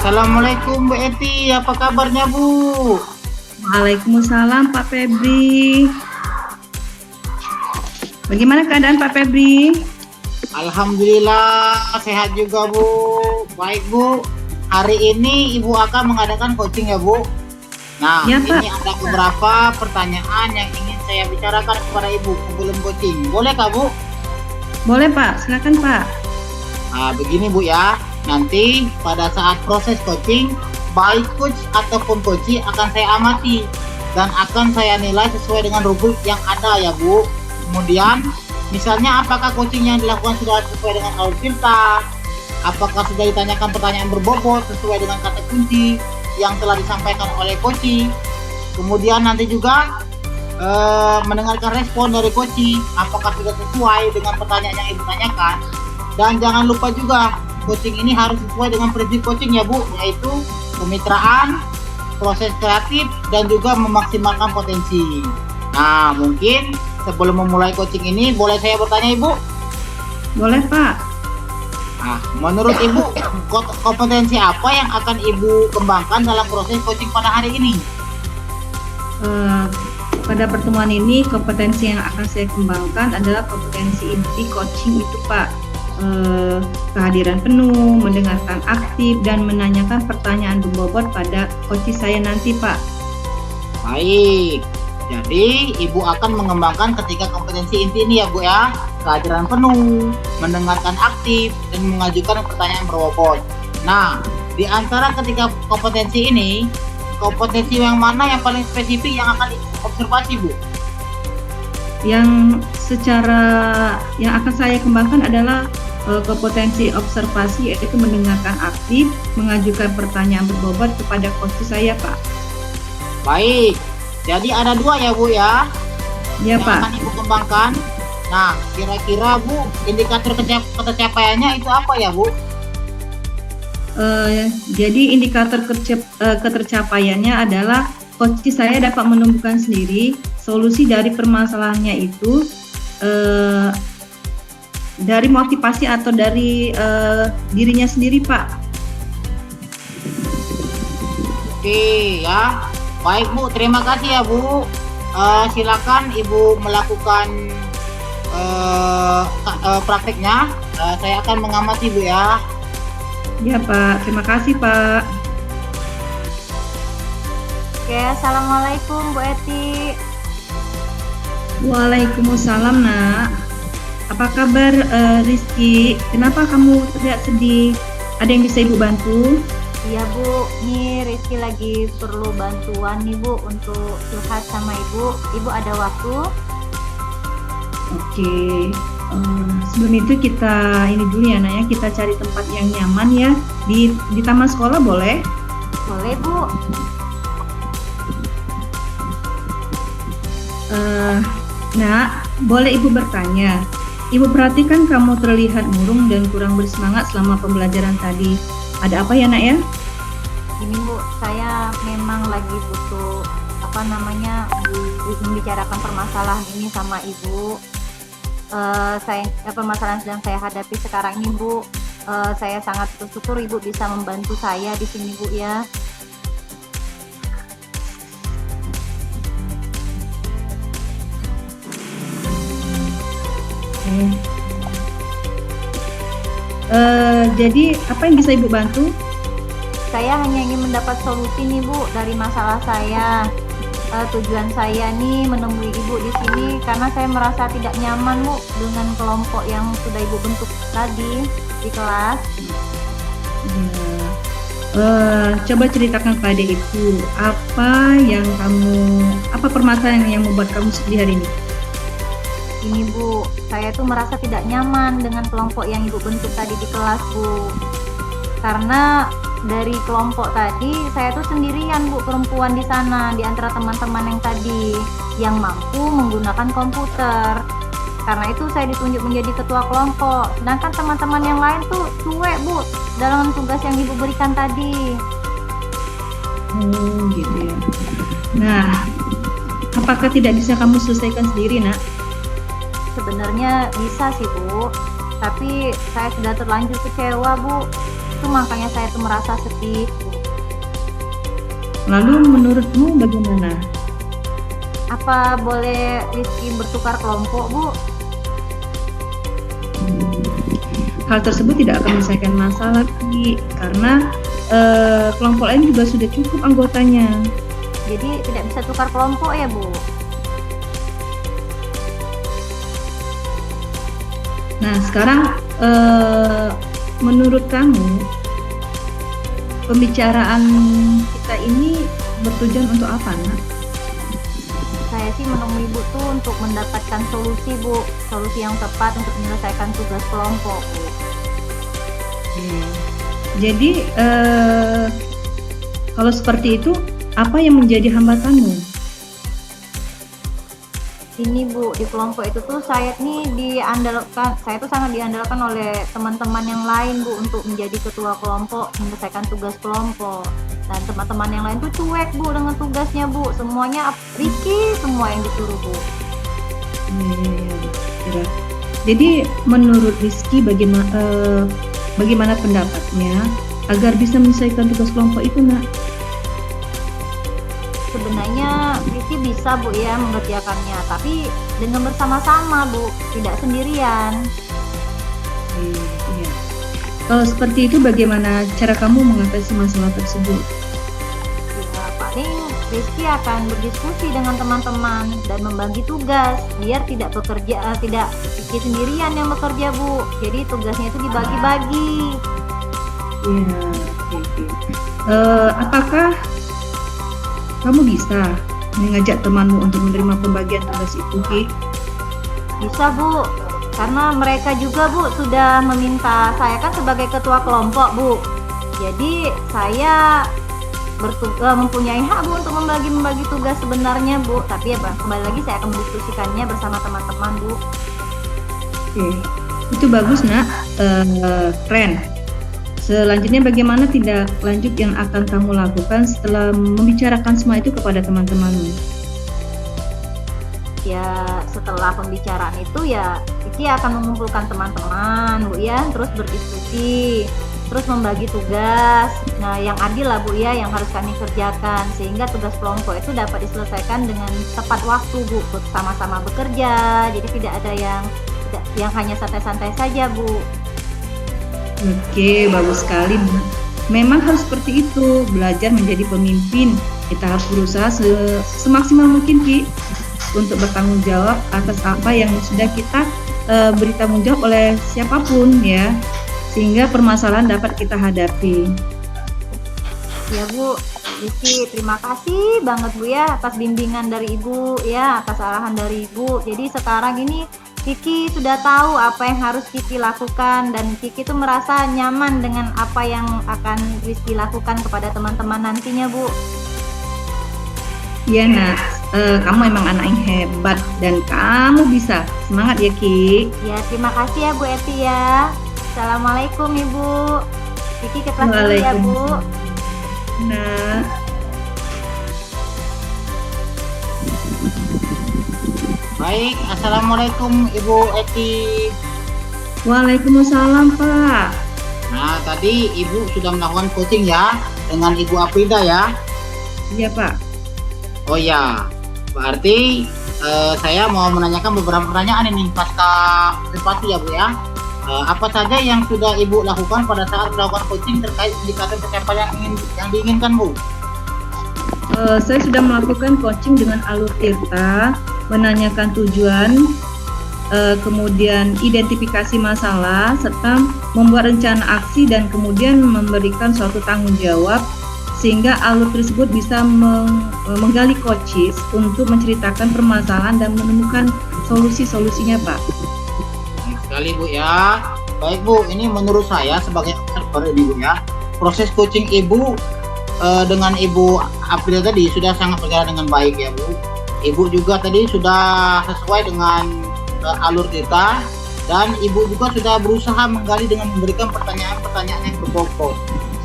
Assalamualaikum Bu Eti, apa kabarnya Bu? Waalaikumsalam Pak Febri. Bagaimana keadaan Pak Febri? Alhamdulillah sehat juga Bu. Baik Bu, hari ini Ibu akan mengadakan coaching ya Bu. Nah, Ya, Pak. ini ada beberapa pertanyaan yang ingin saya bicarakan kepada Ibu sebelum coaching. Boleh kah Bu? Boleh Pak, silakan Pak. Nah, begini Bu ya. Nanti pada saat proses coaching, baik coach ataupun coachee akan saya amati dan akan saya nilai sesuai dengan rubrik yang ada ya Bu. Kemudian, misalnya apakah coaching yang dilakukan sudah sesuai dengan alur cerita, apakah sudah ditanyakan pertanyaan berbobot sesuai dengan kata kunci yang telah disampaikan oleh coachee. Kemudian nanti juga mendengarkan respon dari coachee, apakah sudah sesuai dengan pertanyaan yang Ibu tanyakan. Dan jangan lupa juga, coaching ini harus sesuai dengan prinsip coaching ya Bu, yaitu kemitraan, proses kreatif, dan juga memaksimalkan potensi. Nah, mungkin sebelum memulai coaching ini, boleh saya bertanya Ibu? Boleh Pak. Nah, menurut Ibu, kompetensi apa yang akan Ibu kembangkan dalam proses coaching pada hari ini? Pada pertemuan ini, kompetensi yang akan saya kembangkan adalah kompetensi inti coaching itu Pak. Kehadiran penuh, mendengarkan aktif, dan menanyakan pertanyaan berbobot pada coachee saya nanti Pak. Baik, jadi Ibu akan mengembangkan ketiga kompetensi inti ini ya Bu ya. Kehadiran penuh, mendengarkan aktif, dan mengajukan pertanyaan berbobot. Nah, di antara ketiga kompetensi ini, kompetensi yang mana yang paling spesifik yang akan observasi Bu? Yang akan saya kembangkan adalah kompetensi observasi, yaitu mendengarkan aktif, mengajukan pertanyaan berbobot kepada coachee saya Pak. Baik, jadi ada dua ya Bu ya, Ya yang Pak. akan Ibu kembangkan. Nah, kira-kira Bu, indikator ketercapaiannya itu apa ya Bu? Jadi indikator ketercapaiannya adalah coachee saya dapat menemukan sendiri solusi dari permasalahannya itu dari motivasi atau dari dirinya sendiri Pak. Oke ya, baik Bu, terima kasih ya Bu. Silakan Ibu melakukan prakteknya. Saya akan mengamati Bu ya. Ya Pak, terima kasih Pak. Oke, Assalamualaikum Bu Eti. Waalaikumsalam Nak. Apa kabar Rizky? Kenapa kamu terlihat sedih? Ada yang bisa Ibu bantu? Iya Bu, nih Rizky lagi perlu bantuan nih Bu untuk curhat sama Ibu. Ibu ada waktu? Oke, sebelum itu kita ini dulu ya Nak ya, kita cari tempat yang nyaman ya. Di taman sekolah boleh? Boleh Bu. Nak, boleh Ibu bertanya? Ibu perhatikan kamu terlihat murung dan kurang bersemangat selama pembelajaran tadi. Ada apa ya Nak ya? Ini Bu, saya memang lagi butuh membicarakan permasalahan ini sama Ibu. Permasalahan sedang saya hadapi sekarang ini Bu. Saya sangat bersyukur Ibu bisa membantu saya di sini Bu ya. Jadi apa yang bisa Ibu bantu? Saya hanya ingin mendapat solusi nih Bu dari masalah saya. Tujuan saya nih menemui Ibu di sini karena saya merasa tidak nyaman Bu dengan kelompok yang sudah Ibu bentuk tadi di kelas. Coba ceritakan pada Ibu apa permasalahan yang membuat kamu sedih hari ini? Ini Bu, saya tuh merasa tidak nyaman dengan kelompok yang Ibu bentuk tadi di kelas Bu. Karena dari kelompok tadi saya tuh sendirian Bu, perempuan di sana di antara teman-teman yang tadi yang mampu menggunakan komputer. Karena itu saya ditunjuk menjadi ketua kelompok. Sedangkan teman-teman yang lain tuh cuek Bu dalam tugas yang Ibu berikan tadi. Oh gitu ya. Nah, apakah tidak bisa kamu selesaikan sendiri, Nak? Sebenarnya bisa sih Bu, tapi saya sudah terlanjur kecewa Bu. Itu makanya saya tuh merasa sedih Bu. Lalu menurutmu bagaimana? Apa boleh Rizky bertukar kelompok Bu? Hal tersebut tidak akan menyelesaikan masalah, Ki, karena kelompok lain juga sudah cukup anggotanya. Jadi tidak bisa tukar kelompok ya Bu? Nah, sekarang menurut kamu pembicaraan kita ini bertujuan untuk apa, Nak? Saya sih menemui Ibu tuh untuk mendapatkan solusi Bu, solusi yang tepat untuk menyelesaikan tugas kelompok Bu. Jadi kalau seperti itu, apa yang menjadi hambatanmu? Ini Bu, di kelompok itu tuh saya tuh sangat diandalkan oleh teman-teman yang lain Bu untuk menjadi ketua kelompok, menyelesaikan tugas kelompok. Dan teman-teman yang lain tuh cuek Bu dengan tugasnya Bu, semuanya Rizky semua yang disuruh Bu. Ya. Jadi menurut Rizky bagaimana pendapatnya agar bisa menyelesaikan tugas kelompok itu, Nak? Sebenarnya Rizky bisa Bu ya mengerjakannya, tapi dengan bersama-sama Bu, tidak sendirian. Iya. Kalau seperti itu bagaimana cara kamu mengatasi masalah tersebut? Ya, paling Rizky akan berdiskusi dengan teman-teman dan membagi tugas biar tidak Rizky sendirian yang bekerja Bu. Jadi tugasnya itu dibagi-bagi. Iya. Oke. Apakah kamu bisa mengajak temanmu untuk menerima pembagian tugas itu, Ki? Bisa Bu, karena mereka juga Bu sudah meminta saya kan sebagai ketua kelompok Bu. Jadi saya mempunyai hak Bu untuk membagi tugas sebenarnya Bu. Tapi ya kembali lagi saya akan mendiskusikannya bersama teman-teman Bu. Oke, itu bagus, Nak. Keren. Selanjutnya bagaimana tindak lanjut yang akan kamu lakukan setelah membicarakan semua itu kepada teman-temanmu? Ya setelah pembicaraan itu ya Rizky akan mengumpulkan teman-teman Bu ya, terus berdiskusi, terus membagi tugas. Nah yang adil lah Bu ya yang harus kami kerjakan sehingga tugas kelompok itu dapat diselesaikan dengan tepat waktu Bu, sama-sama bekerja. Jadi tidak ada yang hanya santai-santai saja Bu. Oke, bagus sekali. Memang harus seperti itu, belajar menjadi pemimpin. Kita harus berusaha semaksimal mungkin, Ki, untuk bertanggung jawab atas apa yang sudah kita beri tanggung jawab oleh siapapun ya, sehingga permasalahan dapat kita hadapi. Ya Bu, Rizky terima kasih banget Bu ya atas bimbingan dari Ibu ya, atas arahan dari Ibu. Jadi sekarang ini Kiki sudah tahu apa yang harus Kiki lakukan dan Kiki tuh merasa nyaman dengan apa yang akan Rizky lakukan kepada teman-teman nantinya Bu. Iya, Nak, kamu emang anak yang hebat dan kamu bisa. Semangat ya, Ki. Ya terima kasih ya Bu Eti ya. Assalamualaikum Ibu. Kiki ke kelas dulu ya Bu. Nah. Baik, Assalamualaikum Ibu Eti. Waalaikumsalam, Pak. Nah, tadi Ibu sudah melakukan coaching ya dengan Ibu Aprida ya? Iya, Pak. Oh ya, berarti saya mau menanyakan beberapa pertanyaan ini pasca privasi ya Bu ya? Apa saja yang sudah Ibu lakukan pada saat melakukan coaching terkait indikator pencapaian yang diinginkan, Bu? Saya sudah melakukan coaching dengan alur Tirta, menanyakan tujuan, kemudian identifikasi masalah, serta membuat rencana aksi dan kemudian memberikan suatu tanggung jawab sehingga alur tersebut bisa menggali coaches untuk menceritakan permasalahan dan menemukan solusi-solusinya, Pak. Baik sekali, Bu ya. Baik, Bu, ini menurut saya sebagai observer ini, Bu ya, proses coaching Ibu dengan Ibu April tadi sudah sangat berjalan dengan baik ya, Bu. Ibu juga tadi sudah sesuai dengan alur kita, dan Ibu juga sudah berusaha menggali dengan memberikan pertanyaan-pertanyaan yang berbobot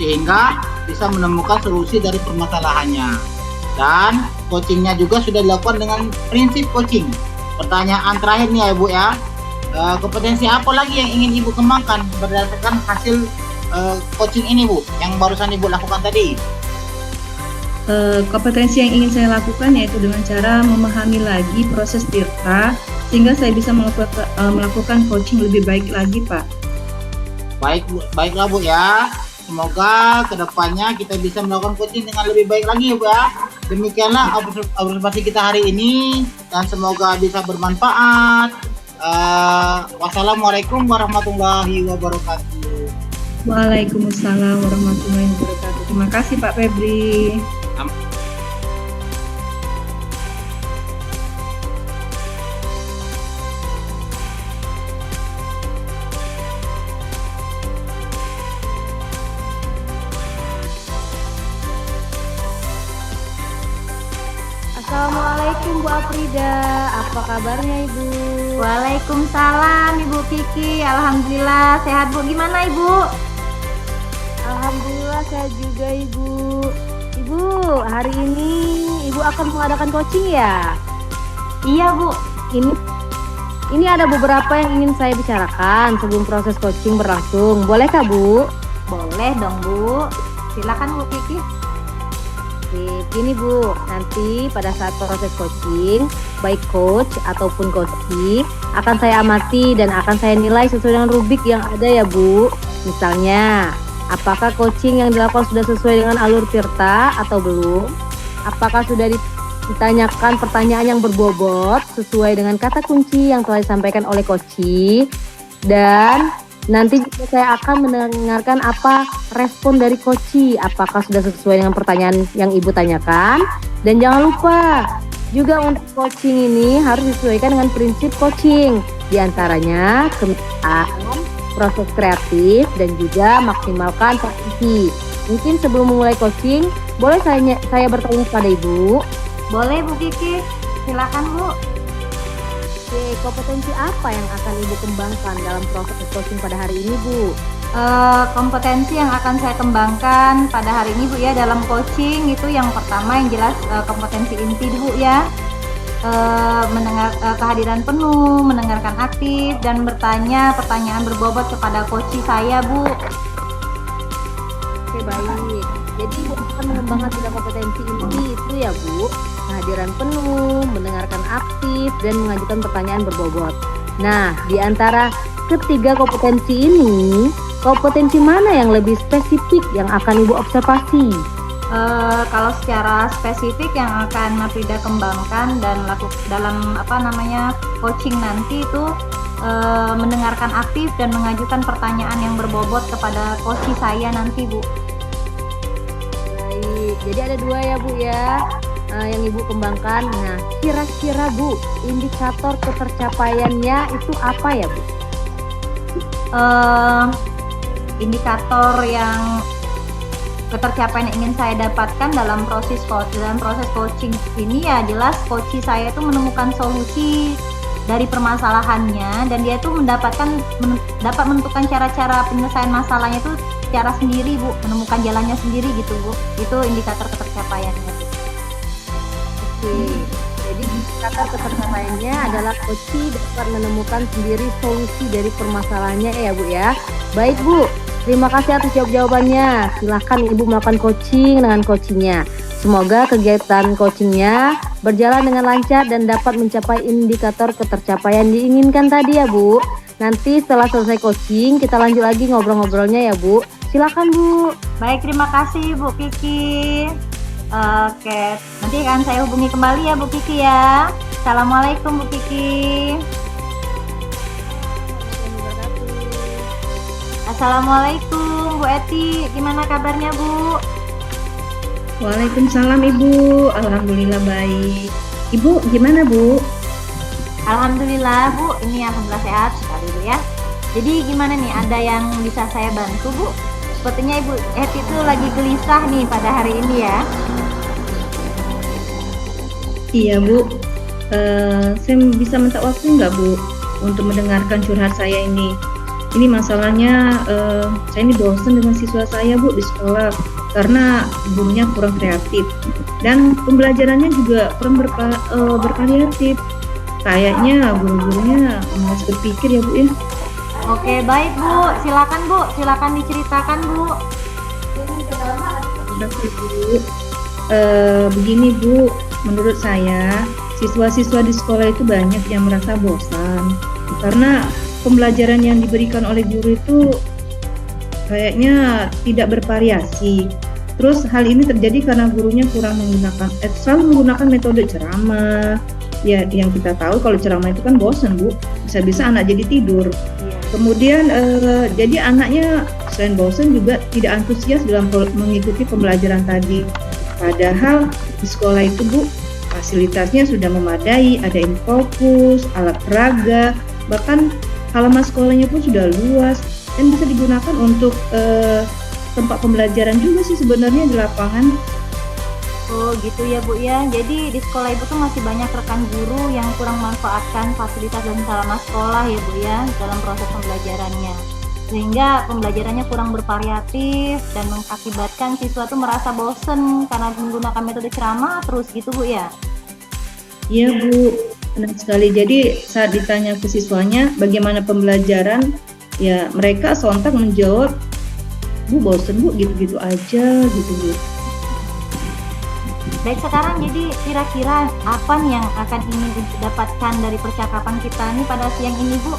sehingga bisa menemukan solusi dari permasalahannya. Dan coachingnya juga sudah dilakukan dengan prinsip coaching. Pertanyaan terakhir nih ya, Ibu ya, kompetensi apa lagi yang ingin Ibu kembangkan berdasarkan hasil coaching ini, Bu, yang barusan Ibu lakukan tadi? Kompetensi yang ingin saya lakukan yaitu dengan cara memahami lagi proses Tirta sehingga saya bisa melakukan coaching lebih baik lagi, Pak. Baiklah, Bu ya. Semoga kedepannya kita bisa melakukan coaching dengan lebih baik lagi, Bu ya. Demikianlah observasi kita hari ini dan semoga bisa bermanfaat. Wassalamualaikum warahmatullahi wabarakatuh. Waalaikumsalam warahmatullahi wabarakatuh. Terima kasih, Pak Febri. Assalamualaikum Bu Afrida, apa kabarnya Ibu? Waalaikumsalam Ibu Kiki, alhamdulillah sehat Bu. Gimana Ibu? Alhamdulillah sehat juga Ibu. Ibu, hari ini Ibu akan mengadakan coaching ya? Iya Bu. Ini ada beberapa yang ingin saya bicarakan sebelum proses coaching berlangsung. Bolehkah Bu? Boleh dong Bu. Silakan Bu Kiki. Oke, gini Bu, nanti pada saat proses coaching, baik coach ataupun coachee akan saya amati dan akan saya nilai sesuai dengan rubrik yang ada ya Bu. Misalnya, apakah coaching yang dilakukan sudah sesuai dengan alur Tirta atau belum? Apakah sudah ditanyakan pertanyaan yang berbobot sesuai dengan kata kunci yang telah disampaikan oleh coachee? Dan nanti juga saya akan mendengarkan apa respon dari coachee, apakah sudah sesuai dengan pertanyaan yang Ibu tanyakan. Dan jangan lupa, juga untuk coaching ini harus disesuaikan dengan prinsip coaching. Di antaranya kemitraan, proses kreatif, dan juga maksimalkan potensi. Mungkin sebelum memulai coaching, boleh saya bertanya kepada Ibu? Boleh Bu Kiki, silakan Bu. Oke, kompetensi apa yang akan Ibu kembangkan dalam proses coaching pada hari ini, Bu? Kompetensi yang akan saya kembangkan pada hari ini Bu ya dalam coaching itu yang pertama yang jelas kompetensi inti Bu ya, mendengar kehadiran penuh, mendengarkan aktif dan bertanya pertanyaan berbobot kepada coachee saya Bu. Oke, baik. Jadi Ibu akan mengembangkan 3 kompetensi inti itu ya Bu, kehadiran penuh, mendengarkan aktif, dan mengajukan pertanyaan berbobot. Nah, di antara ketiga kompetensi ini, kompetensi mana yang lebih spesifik yang akan Ibu observasi? Kalau secara spesifik yang akan Frida kembangkan dan dalam coaching nanti itu mendengarkan aktif dan mengajukan pertanyaan yang berbobot kepada coachee saya nanti Bu. Baik, jadi ada 2 ya Bu ya yang Ibu kembangkan. Nah, kira-kira Bu, indikator ketercapaiannya itu apa ya Bu? Indikator yang ketercapaian yang ingin saya dapatkan dalam proses coaching ini ya jelas coachee saya itu menemukan solusi dari permasalahannya dan dia itu dapat menentukan cara-cara penyelesaian masalahnya itu secara sendiri Bu, menemukan jalannya sendiri gitu Bu. Itu indikator ketercapaiannya. Oke. Jadi indikator ketercapaiannya adalah coachee dapat menemukan sendiri solusi dari permasalahannya ya Bu ya. Baik Bu, terima kasih atas jawabannya. Silahkan Ibu melakukan coaching dengan coachingnya. Semoga kegiatan coachingnya berjalan dengan lancar dan dapat mencapai indikator ketercapaian diinginkan tadi ya Bu. Nanti setelah selesai coaching kita lanjut lagi ngobrol-ngobrolnya ya Bu. Silakan Bu. Baik, terima kasih Bu Kiki. Oke, nanti akan saya hubungi kembali ya Bu Kiki ya. Assalamualaikum Bu Kiki. Assalamualaikum Bu Eti, gimana kabarnya Bu? Waalaikumsalam Ibu, alhamdulillah baik. Ibu gimana Bu? Alhamdulillah Bu, ini alhamdulillah sehat sekali Bu ya. Jadi gimana nih, ada yang bisa saya bantu Bu? Sepertinya Ibu Eti itu lagi gelisah nih pada hari ini ya. Iya Bu, saya bisa minta waktu nggak Bu untuk mendengarkan curhat saya ini? Ini masalahnya saya ini bosan dengan siswa saya Bu di sekolah karena gurunya kurang kreatif dan pembelajarannya juga kurang bervariatif. Kayaknya guru-gurunya malas berpikir ya Bu ya. Oke, baik Bu, silakan diceritakan Bu. Begini Bu, menurut saya siswa-siswa di sekolah itu banyak yang merasa bosan karena pembelajaran yang diberikan oleh guru itu kayaknya tidak bervariasi. Terus hal ini terjadi karena gurunya selalu menggunakan metode ceramah. Ya, yang kita tahu kalau ceramah itu kan bosan Bu, bisa-bisa anak jadi tidur. Kemudian jadi anaknya selain bosan juga tidak antusias dalam mengikuti pembelajaran tadi. Padahal di sekolah itu Bu, fasilitasnya sudah memadai, ada infokus, alat peraga, bahkan halaman sekolahnya pun sudah luas dan bisa digunakan untuk tempat pembelajaran juga sih sebenarnya di lapangan. Oh gitu ya Bu ya, jadi di sekolah Ibu tuh masih banyak rekan guru yang kurang memanfaatkan fasilitas dan sarana sekolah ya Bu ya dalam proses pembelajarannya, sehingga pembelajarannya kurang bervariatif dan mengakibatkan siswa tuh merasa bosen karena menggunakan metode ceramah terus gitu Bu ya. Iya Bu, benar sekali. Jadi saat ditanya ke siswanya bagaimana pembelajaran, ya mereka sontak menjawab, Bu bosen Bu, gitu-gitu aja gitu Bu. Baik, sekarang jadi kira-kira apa nih yang akan ingin didapatkan dari percakapan kita nih pada siang ini Bu?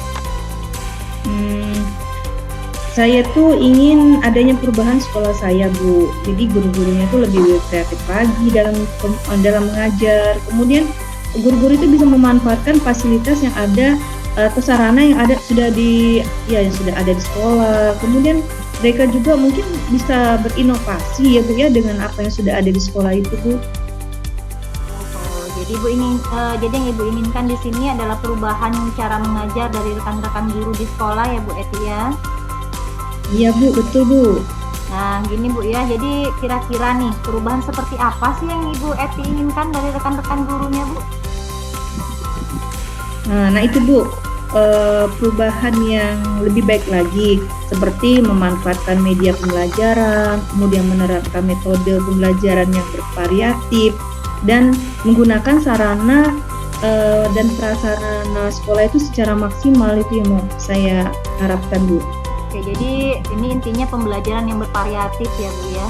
Saya tuh ingin adanya perubahan sekolah saya Bu. Jadi guru-gurunya tuh lebih kreatif lagi dalam mengajar. Kemudian guru-guru itu bisa memanfaatkan fasilitas yang ada atau sarana yang sudah ada di sekolah. Kemudian mereka juga mungkin bisa berinovasi ya Bu ya dengan apa yang sudah ada di sekolah itu Bu. Jadi yang Ibu inginkan di sini adalah perubahan cara mengajar dari rekan-rekan guru di sekolah ya Bu Eti ya. Iya Bu, betul Bu. Nah gini Bu ya, jadi kira-kira nih perubahan seperti apa sih yang Ibu Eti inginkan dari rekan-rekan gurunya Bu? Nah itu Bu, perubahan yang lebih baik lagi seperti memanfaatkan media pembelajaran, kemudian menerapkan metode pembelajaran yang bervariatif dan menggunakan sarana dan prasarana sekolah itu secara maksimal, itu yang mau saya harapkan Bu. Oke, jadi ini intinya pembelajaran yang bervariatif ya Bu ya.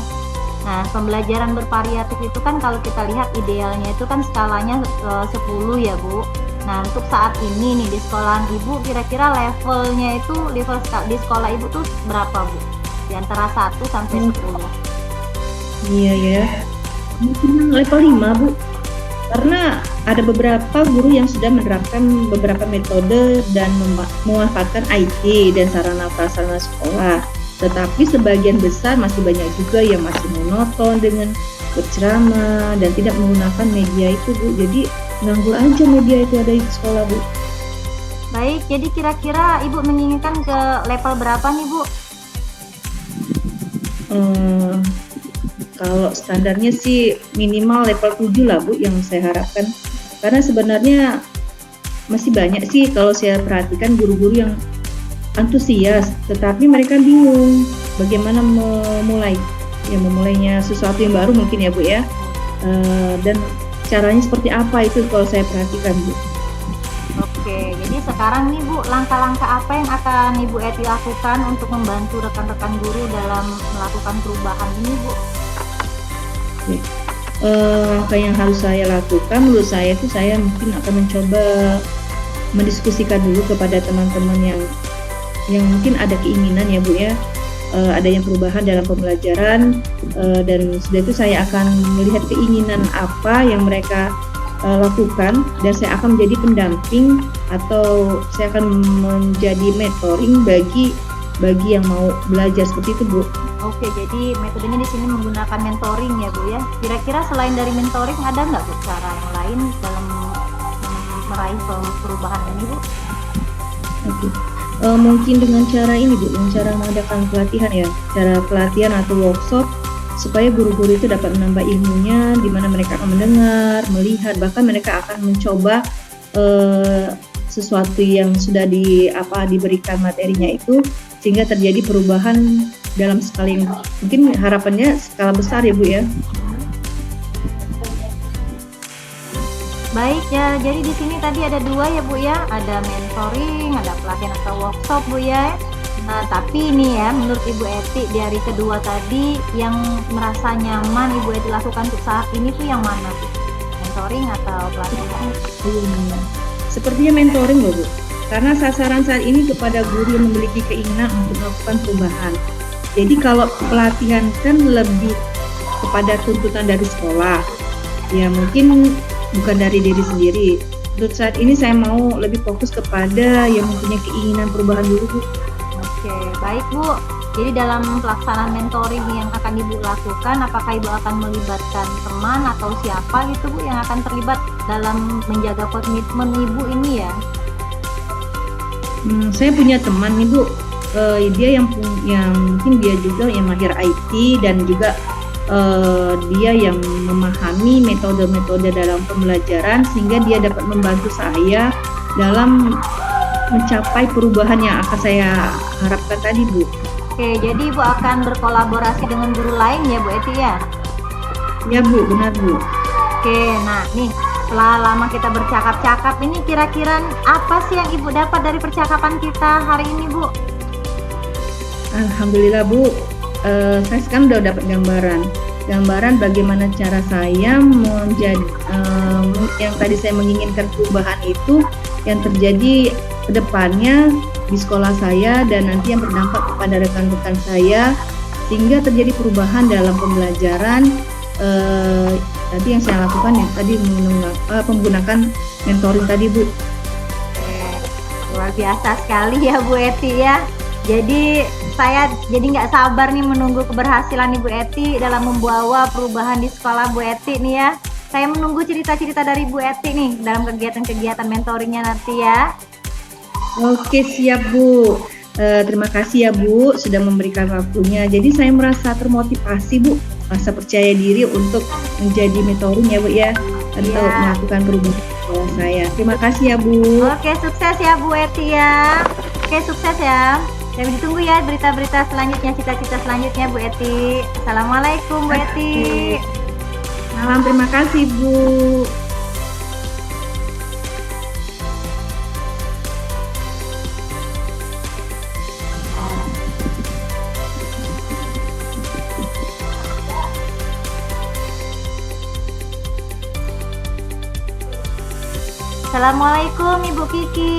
Nah, pembelajaran bervariatif itu kan kalau kita lihat idealnya itu kan skalanya 10 ya Bu. Nah, untuk saat ini nih di sekolahan Ibu kira-kira levelnya itu di sekolah Ibu tuh berapa Bu? Di antara 1 sampai 10. Iya ya. Mungkin level 5 Bu. Karena ada beberapa guru yang sudah menerapkan beberapa metode dan memanfaatkan IT dan sarana prasarana sekolah. Tetapi sebagian besar masih banyak juga yang masih monoton dengan berceramah dan tidak menggunakan media itu Bu. Jadi nganggur aja media itu ada di sekolah Bu. Baik, jadi kira-kira Ibu menginginkan ke level berapa nih Bu? Kalau standarnya sih minimal level 7 lah Bu yang saya harapkan. Karena sebenarnya masih banyak sih kalau saya perhatikan guru-guru yang antusias, tetapi mereka bingung bagaimana memulainya sesuatu yang baru mungkin ya Bu ya. Dan caranya seperti apa itu kalau saya perhatikan Bu. Oke, jadi sekarang nih Bu, langkah-langkah apa yang akan Ibu Eti lakukan untuk membantu rekan-rekan guru dalam melakukan perubahan ini Bu? langkah yang harus saya lakukan, menurut saya itu saya mungkin akan mencoba mendiskusikan dulu kepada teman-teman yang mungkin ada keinginan ya Bu ya, adanya perubahan dalam pembelajaran, dan sudah itu saya akan melihat keinginan apa yang mereka lakukan, dan saya akan menjadi pendamping atau saya akan menjadi mentoring bagi yang mau belajar seperti itu Bu. Oke, jadi metodenya di sini menggunakan mentoring ya Bu ya. Kira-kira selain dari mentoring ada nggak Bu cara yang lain dalam meraih perubahan ini Bu? Oke. Mungkin dengan cara ini Bu, dengan cara mengadakan pelatihan ya, cara pelatihan atau workshop supaya guru-guru itu dapat menambah ilmunya, di mana mereka akan mendengar, melihat, bahkan mereka akan mencoba sesuatu yang sudah diberikan materinya itu, sehingga terjadi perubahan dalam skala yang mungkin harapannya skala besar ya Bu ya. Baik ya, jadi di sini tadi ada dua ya Bu ya, ada mentoring, ada pelatihan atau workshop Bu ya. Nah, tapi ini ya, menurut Ibu Eti di hari kedua tadi yang merasa nyaman Ibu Eti lakukan untuk saat ini tuh yang mana Bu? Mentoring atau pelatihan? Sepertinya mentoring loh Bu, karena sasaran saat ini kepada guru yang memiliki keinginan untuk melakukan perubahan. Jadi kalau pelatihan kan lebih kepada tuntutan dari sekolah, ya mungkin bukan dari diri sendiri. Untuk saat ini saya mau lebih fokus kepada yang mempunyai keinginan perubahan dulu Bu. Oke, baik Bu. Jadi dalam pelaksanaan mentoring yang akan Ibu lakukan, apakah Ibu akan melibatkan teman atau siapa gitu Bu yang akan terlibat dalam menjaga komitmen Ibu ini ya? Saya punya teman nih Bu, dia yang mungkin dia juga yang mahir IT dan juga dia yang memahami metode-metode dalam pembelajaran sehingga dia dapat membantu saya dalam mencapai perubahan yang akan saya harapkan tadi Bu. Oke, jadi Ibu akan berkolaborasi dengan guru lain ya Bu Eti ya? Ya Bu, benar Bu. Oke, nah nih setelah lama kita bercakap-cakap ini kira-kira apa sih yang Ibu dapat dari percakapan kita hari ini Bu? Alhamdulillah Bu, saya sekarang udah dapat gambaran bagaimana cara saya menjadi yang tadi saya menginginkan perubahan itu yang terjadi ke depannya di sekolah saya dan nanti yang berdampak kepada rekan-rekan saya sehingga terjadi perubahan dalam pembelajaran. Tadi yang saya lakukan ya tadi menggunakan mentoring tadi Bu. Luar biasa sekali ya Bu Eti ya. Jadi saya nggak sabar nih menunggu keberhasilan Ibu Eti dalam membawa perubahan di sekolah Bu Eti nih ya. Saya menunggu cerita-cerita dari Bu Eti nih dalam kegiatan-kegiatan mentoringnya nanti ya. Oke siap Bu. Terima kasih ya Bu sudah memberikan waktunya. Jadi saya merasa termotivasi Bu, rasa percaya diri untuk menjadi mentoring ya Bu ya, untuk melakukan perubahan di sekolah saya. Terima kasih ya Bu. Oke, sukses ya Bu Eti ya. Oke, sukses ya. Dan ditunggu ya berita-berita selanjutnya, cita-cita selanjutnya Bu Eti. Assalamualaikum Bu Eti. Salam, terima kasih Bu. Assalamualaikum Ibu Kiki.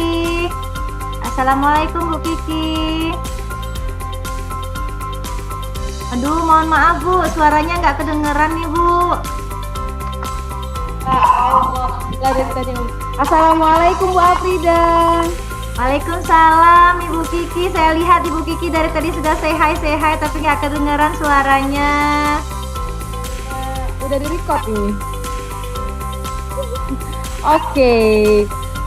Assalamualaikum Bu Kiki. Aduh, mohon maaf Bu, suaranya nggak kedengeran nih Bu. Assalamualaikum Bu Afrida. Waalaikumsalam Ibu Kiki. Saya lihat Ibu Kiki dari tadi sudah say hi tapi nggak kedengeran suaranya. Udah di record nih. Oke.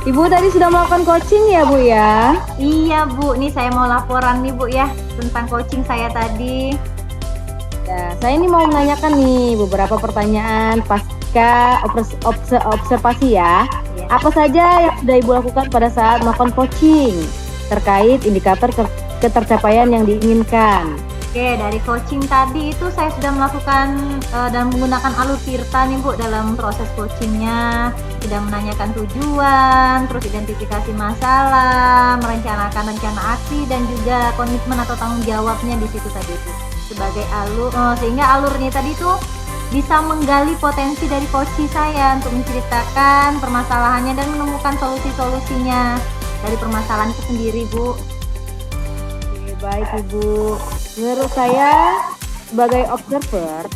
Ibu tadi sudah melakukan coaching ya Bu ya? Iya Bu, nih saya mau laporan nih Bu ya tentang coaching saya tadi. Ya, saya ini mau menanyakan nih beberapa pertanyaan pasca observasi ya. Iya. Apa saja yang sudah Ibu lakukan pada saat melakukan coaching terkait indikator ketercapaian yang diinginkan? Oke, dari coaching tadi itu saya sudah melakukan dan menggunakan alur tirta nih Bu dalam proses coachingnya. Sudah menanyakan tujuan, terus identifikasi masalah, merencanakan rencana aksi dan juga komitmen atau tanggung jawabnya di situ tadi itu sebagai alur, sehingga alurnya tadi itu bisa menggali potensi dari coach saya untuk menceritakan permasalahannya dan menemukan solusi-solusinya dari permasalahan itu sendiri, Bu. Oke, baik Ibu. Menurut saya sebagai observer,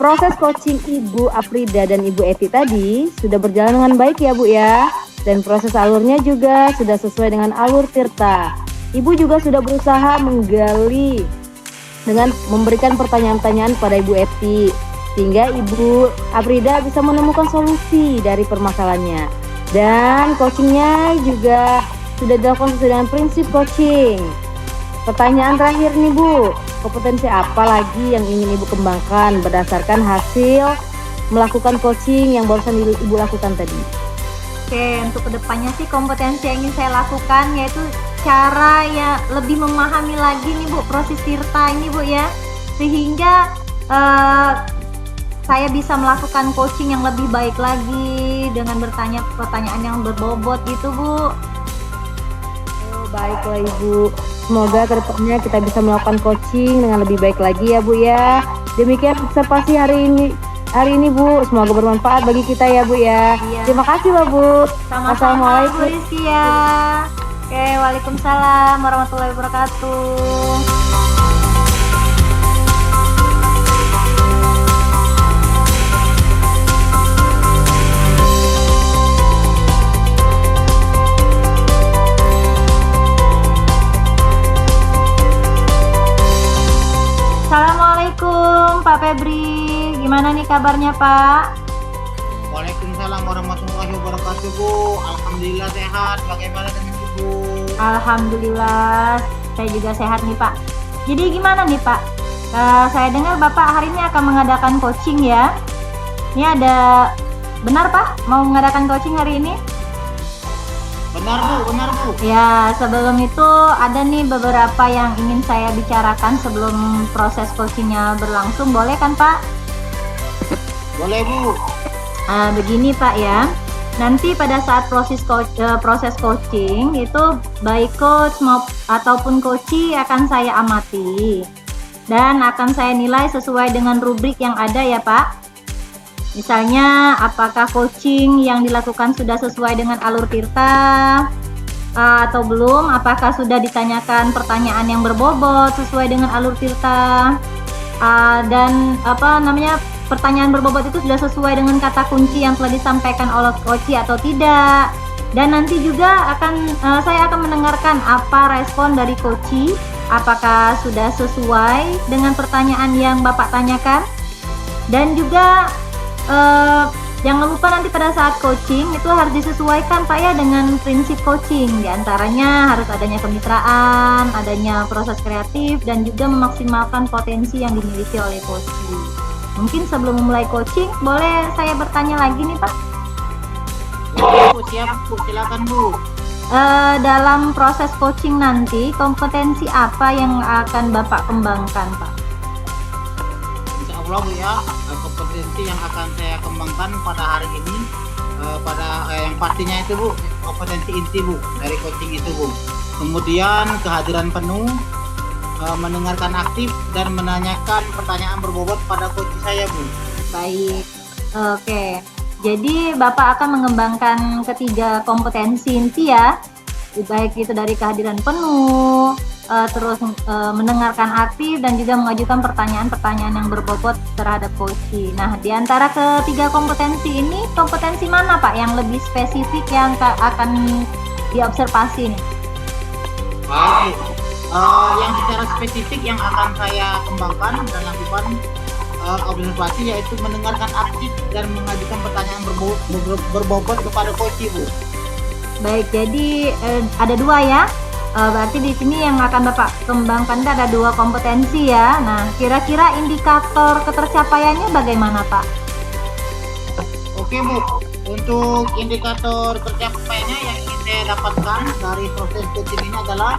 proses coaching Ibu Afrida dan Ibu Eti tadi sudah berjalan dengan baik ya Bu ya. Dan proses alurnya juga sudah sesuai dengan alur Tirta. Ibu juga sudah berusaha menggali dengan memberikan pertanyaan-pertanyaan pada Ibu Eti, sehingga Ibu Afrida bisa menemukan solusi dari permasalahannya. Dan coachingnya juga sudah dilakukan sesuai dengan prinsip coaching. Pertanyaan terakhir nih Bu, kompetensi apa lagi yang ingin Ibu kembangkan berdasarkan hasil melakukan coaching yang barusan Ibu lakukan tadi? Oke, untuk kedepannya sih kompetensi yang ingin saya lakukan yaitu cara ya lebih memahami lagi nih Bu proses Tirta ini Bu ya, sehingga saya bisa melakukan coaching yang lebih baik lagi dengan bertanya pertanyaan yang berbobot gitu Bu. Oh, baiklah Ibu, semoga kedepannya kita bisa melakukan coaching dengan lebih baik lagi ya Bu ya. Demikian observasi hari ini Bu, semoga bermanfaat bagi kita ya Bu ya. Iya. Terima kasih loh Bu. Sama-sama Assalamualaikum. Bu Rizky ya. Oke, waalaikumsalam warahmatullahi wabarakatuh. Assalamualaikum Pak Febri, gimana nih kabarnya Pak? Waalaikumsalam warahmatullahi wabarakatuh Bu. Alhamdulillah sehat. Bagaimana dengan Ibu? Alhamdulillah, saya juga sehat nih Pak. Jadi gimana nih Pak? Saya dengar Bapak hari ini akan mengadakan coaching ya. Ini ada, benar Pak? Mau mengadakan coaching hari ini? Benar Bu, benar Bu. Ya, sebelum itu ada nih beberapa yang ingin saya bicarakan sebelum proses coachingnya berlangsung. Boleh kan Pak? Boleh Bu. Begini Pak ya, nanti pada saat proses coaching itu baik coach ataupun coachee akan saya amati dan akan saya nilai sesuai dengan rubrik yang ada ya Pak. Misalnya apakah coaching yang dilakukan sudah sesuai dengan alur Tirta atau belum, apakah sudah ditanyakan pertanyaan yang berbobot sesuai dengan alur Tirta, dan pertanyaan berbobot itu sudah sesuai dengan kata kunci yang telah disampaikan oleh coachee atau tidak. Dan nanti juga saya akan mendengarkan apa respon dari coachee, apakah sudah sesuai dengan pertanyaan yang Bapak tanyakan. Dan juga jangan lupa nanti pada saat coaching itu harus disesuaikan Pak ya dengan prinsip coaching. Di antaranya harus adanya kemitraan, adanya proses kreatif, dan juga memaksimalkan potensi yang dimiliki oleh coachee. Mungkin sebelum memulai coaching, boleh saya bertanya lagi nih Pak? Ya, Bu, siap Bu, silakan Bu. Dalam proses coaching nanti, kompetensi apa yang akan Bapak kembangkan Pak? Insya Allah Bu ya, kompetensi yang akan saya kembangkan pada hari ini, yang pastinya itu Bu, kompetensi inti Bu dari coaching itu Bu. Kemudian kehadiran penuh, mendengarkan aktif dan menanyakan pertanyaan berbobot pada coach saya Bu. Baik, oke. Jadi Bapak akan mengembangkan ketiga kompetensi inti ya, baik itu dari kehadiran penuh, terus mendengarkan aktif dan juga mengajukan pertanyaan-pertanyaan yang berbobot terhadap coachee. Nah, di antara ketiga kompetensi ini, kompetensi mana Pak yang lebih spesifik yang akan diobservasi nih? Baik, yang secara spesifik yang akan saya kembangkan dan lakukan observasi yaitu mendengarkan aktif dan mengajukan pertanyaan berbobot kepada coachee Bu. Baik, jadi ada dua ya. Berarti di sini yang akan Bapak kembangkan ada dua kompetensi ya. Nah, kira-kira indikator ketercapaiannya bagaimana Pak? Oke Bu, untuk indikator tercapainya yang ingin saya dapatkan dari proses coaching ini adalah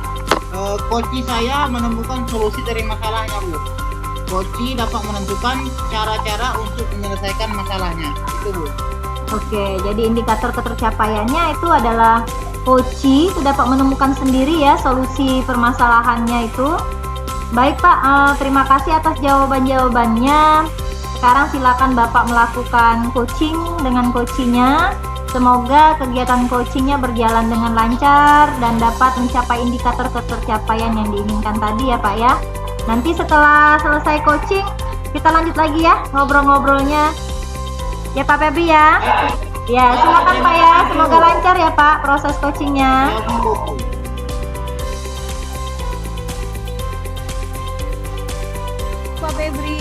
coachee saya menemukan solusi dari masalahnya Bu. Coachee dapat menentukan cara-cara untuk menyelesaikan masalahnya. Itu Bu. Oke, jadi indikator ketercapaiannya itu adalah coachee itu dapat menemukan sendiri ya solusi permasalahannya itu. Baik Pak, terima kasih atas jawaban-jawabannya. Sekarang silakan Bapak melakukan coaching dengan coachingnya. Semoga kegiatan coachingnya berjalan dengan lancar dan dapat mencapai indikator ketercapaian yang diinginkan tadi ya Pak ya. Nanti setelah selesai coaching, kita lanjut lagi ya ngobrol-ngobrolnya. Ya Pak Febri ya. Ya, silakan Pak ya. Semoga lancar ya Pak proses coachingnya. Ya, Bu. Pak Febri.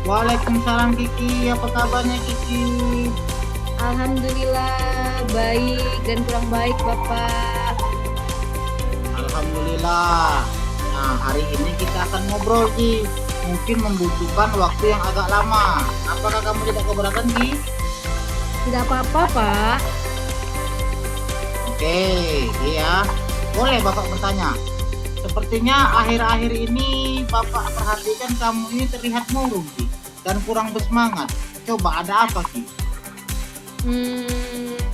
Waalaikumsalam Kiki, apa kabarnya Kiki? Alhamdulillah baik dan kurang baik Bapak. Alhamdulillah. Nah, hari ini kita akan ngobrol Ki. Mungkin membutuhkan waktu yang agak lama. Apakah kamu tidak keberatan Ki? Tidak apa-apa Pak. Oke, iya. Boleh Bapak bertanya? Sepertinya akhir-akhir ini Bapak perhatikan kamu ini terlihat murung Ki, dan kurang bersemangat. Coba ada apa Ki?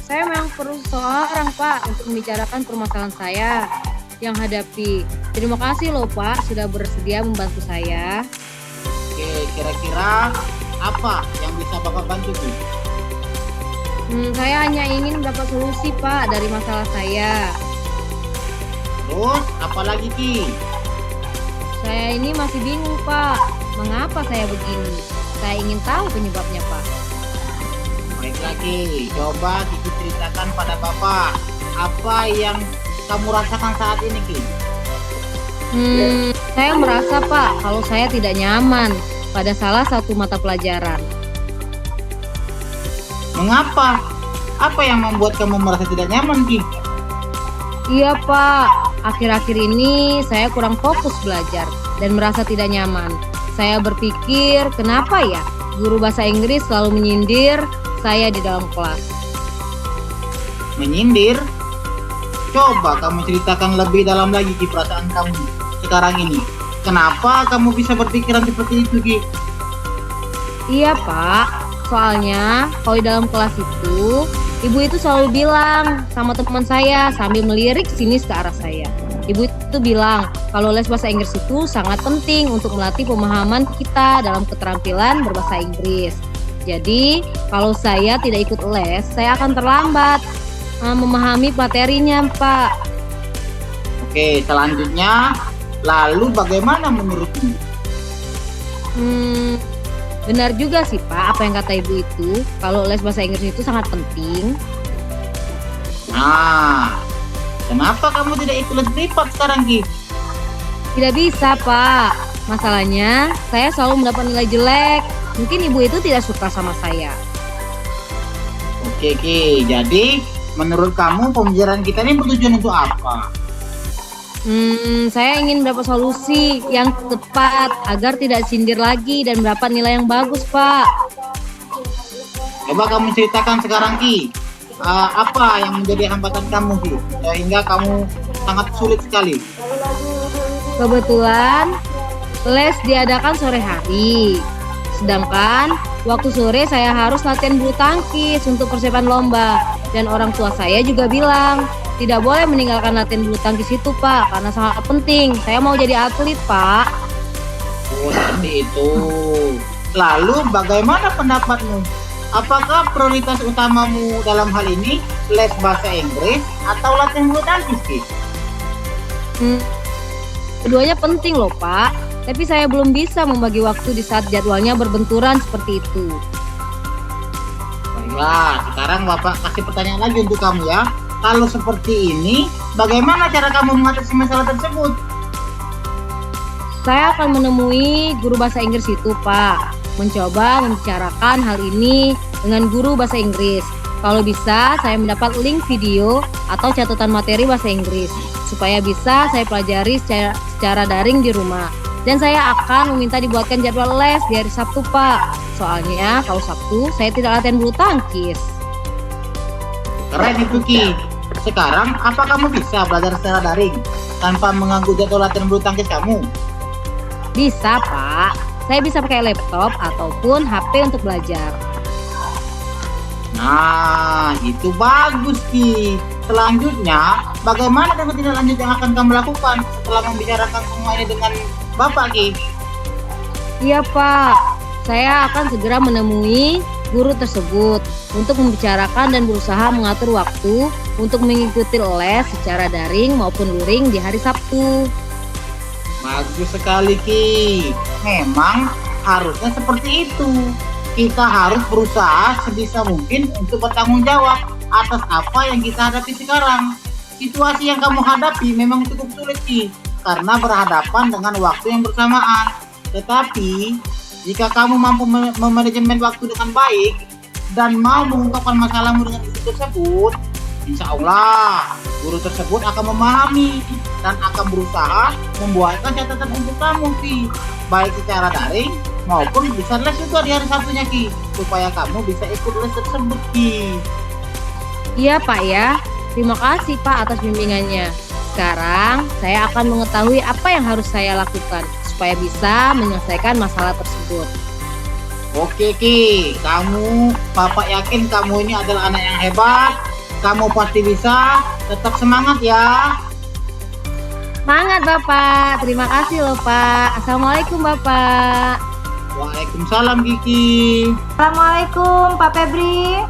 Saya memang perlu seseorang Pak untuk membicarakan permasalahan saya yang hadapi. Terima kasih loh Pak sudah bersedia membantu saya. Oke, kira-kira apa yang bisa Bapak bantu Ki? Saya hanya ingin mendapat solusi Pak dari masalah saya. Terus, apa lagi Ki? Saya ini masih bingung Pak, mengapa saya begini? Saya ingin tahu penyebabnya Pak. Baiklah Ki, coba Kiki ceritakan pada Bapak apa yang kamu rasakan saat ini Ki? Saya merasa Pak kalau saya tidak nyaman pada salah satu mata pelajaran. Mengapa? Apa yang membuat kamu merasa tidak nyaman Ki? Iya Pak, akhir-akhir ini saya kurang fokus belajar dan merasa tidak nyaman. Saya berpikir kenapa ya guru bahasa Inggris selalu menyindir saya di dalam kelas. Menyindir? Coba kamu ceritakan lebih dalam lagi Ki perasaan kamu sekarang ini. Kenapa kamu bisa berpikiran seperti itu Ki? Iya Pak, soalnya kalau di dalam kelas itu ibu itu selalu bilang sama teman saya sambil melirik sinis ke arah saya. Ibu itu bilang kalau les bahasa Inggris itu sangat penting untuk melatih pemahaman kita dalam keterampilan berbahasa Inggris. Jadi kalau saya tidak ikut les, saya akan terlambat memahami materinya Pak. Oke, selanjutnya, lalu bagaimana menurutmu? Benar juga sih Pak apa yang kata ibu itu, kalau les bahasa Inggris itu sangat penting. Nah, kenapa kamu tidak ikut les privat sekarang Ki? Tidak bisa Pak, masalahnya saya selalu mendapat nilai jelek. Mungkin ibu itu tidak suka sama saya. Oke Ki, jadi menurut kamu pembelajaran kita ini bertujuan untuk apa? Saya ingin mendapat solusi yang tepat agar tidak sindir lagi dan mendapat nilai yang bagus Pak. Coba kamu ceritakan sekarang Ki, apa yang menjadi hambatan kamu Ki, sehingga kamu sangat sulit sekali. Kebetulan les diadakan sore hari, sedangkan waktu sore saya harus latihan bulu tangkis untuk persiapan lomba. Dan orang tua saya juga bilang tidak boleh meninggalkan latihan bulu tangkis itu Pak, karena sangat penting. Saya mau jadi atlet Pak. Oh seperti itu. Lalu bagaimana pendapatmu? Apakah prioritas utamamu dalam hal ini les bahasa Inggris atau latihan bulu tangkis Ki? Keduanya penting loh Pak, tapi saya belum bisa membagi waktu di saat jadwalnya berbenturan seperti itu. Baiklah, sekarang Bapak kasih pertanyaan lagi untuk kamu ya. Kalau seperti ini, bagaimana cara kamu mengatasi masalah tersebut? Saya akan menemui guru bahasa Inggris itu Pak, mencoba membicarakan hal ini dengan guru bahasa Inggris. Kalau bisa, saya mendapat link video atau catatan materi bahasa Inggris supaya bisa saya pelajari secara daring di rumah. Dan saya akan meminta dibuatkan jadwal les di hari Sabtu Pak. Soalnya kalau Sabtu saya tidak latihan bulu tangkis. Keren itu Ki. Sekarang apa kamu bisa belajar secara daring tanpa mengganggu jadwal latihan bulu tangkis kamu? Bisa Pak, saya bisa pakai laptop ataupun HP untuk belajar. Nah, itu bagus Ki. Selanjutnya, bagaimana dengan tindak lanjut yang akan kamu lakukan setelah membicarakan semua ini dengan Bapak Ki? Iya Pak, saya akan segera menemui guru tersebut untuk membicarakan dan berusaha mengatur waktu untuk mengikuti les secara daring maupun luring di hari Sabtu. Bagus sekali Ki. Memang harusnya seperti itu. Kita harus berusaha sebisa mungkin untuk bertanggung jawab atas apa yang kita hadapi sekarang. Situasi yang kamu hadapi memang cukup sulit Ki, karena berhadapan dengan waktu yang bersamaan. Tetapi jika kamu mampu memanajemen waktu dengan baik dan mau mengungkapkan masalahmu dengan guru tersebut, insya Allah guru tersebut akan memahami dan akan berusaha membuatkan catatan untuk kamu Ki, baik secara daring maupun bisa les juga di hari Sabtunya Ki, supaya kamu bisa ikut les tersebut Ki. Iya Pak ya, terima kasih Pak atas bimbingannya. Sekarang saya akan mengetahui apa yang harus saya lakukan supaya bisa menyelesaikan masalah tersebut. Oke Ki, Bapak yakin kamu ini adalah anak yang hebat. Kamu pasti bisa, tetap semangat ya. Semangat Bapak, terima kasih loh Pak. Assalamualaikum Bapak. Waalaikumsalam Kiki. Assalamualaikum Pak Febri.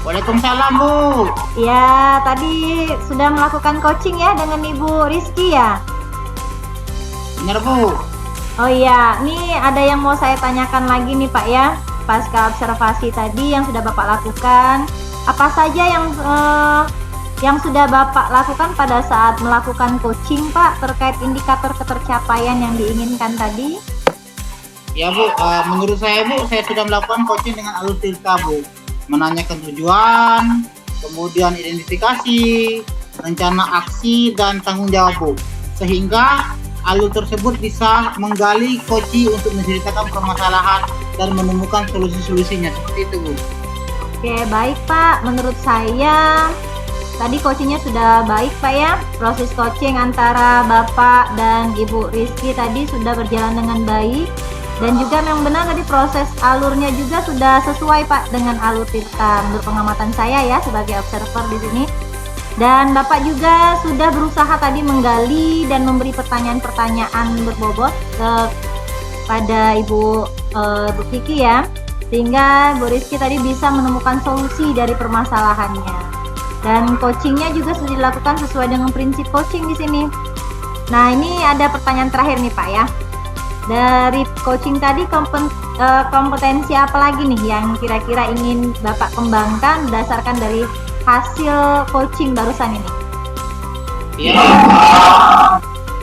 Waalaikumsalam Bu. Ya, tadi sudah melakukan coaching ya dengan Ibu Rizky ya? Benar Bu. Oh iya, ini ada yang mau saya tanyakan lagi nih Pak ya. Pasca observasi tadi yang sudah Bapak lakukan, apa saja yang sudah Bapak lakukan pada saat melakukan coaching Pak terkait indikator ketercapaian yang diinginkan tadi? Ya Bu, menurut saya Bu, saya sudah melakukan coaching dengan alur cerita Bu. Menanyakan tujuan, kemudian identifikasi, rencana aksi, dan tanggung jawab Bu. Sehingga alur tersebut bisa menggali coaching untuk menceritakan permasalahan dan menemukan solusi-solusinya, seperti itu Bu. Oke, baik Pak. Menurut saya tadi coachingnya sudah baik Pak ya. Proses coaching antara Bapak dan Ibu Rizky tadi sudah berjalan dengan baik. Dan juga memang benar tadi proses alurnya juga sudah sesuai Pak dengan alur Tirta menurut pengamatan saya ya sebagai observer di sini. Dan Bapak juga sudah berusaha tadi menggali dan memberi pertanyaan-pertanyaan berbobot pada Ibu Kiki ya, sehingga Bu Rizky tadi bisa menemukan solusi dari permasalahannya. Dan coachingnya juga sudah dilakukan sesuai dengan prinsip coaching di sini. Nah, ini ada pertanyaan terakhir nih Pak ya. Dari coaching tadi kompetensi apa lagi nih yang kira-kira ingin Bapak kembangkan berdasarkan dari hasil coaching barusan ini? Ya,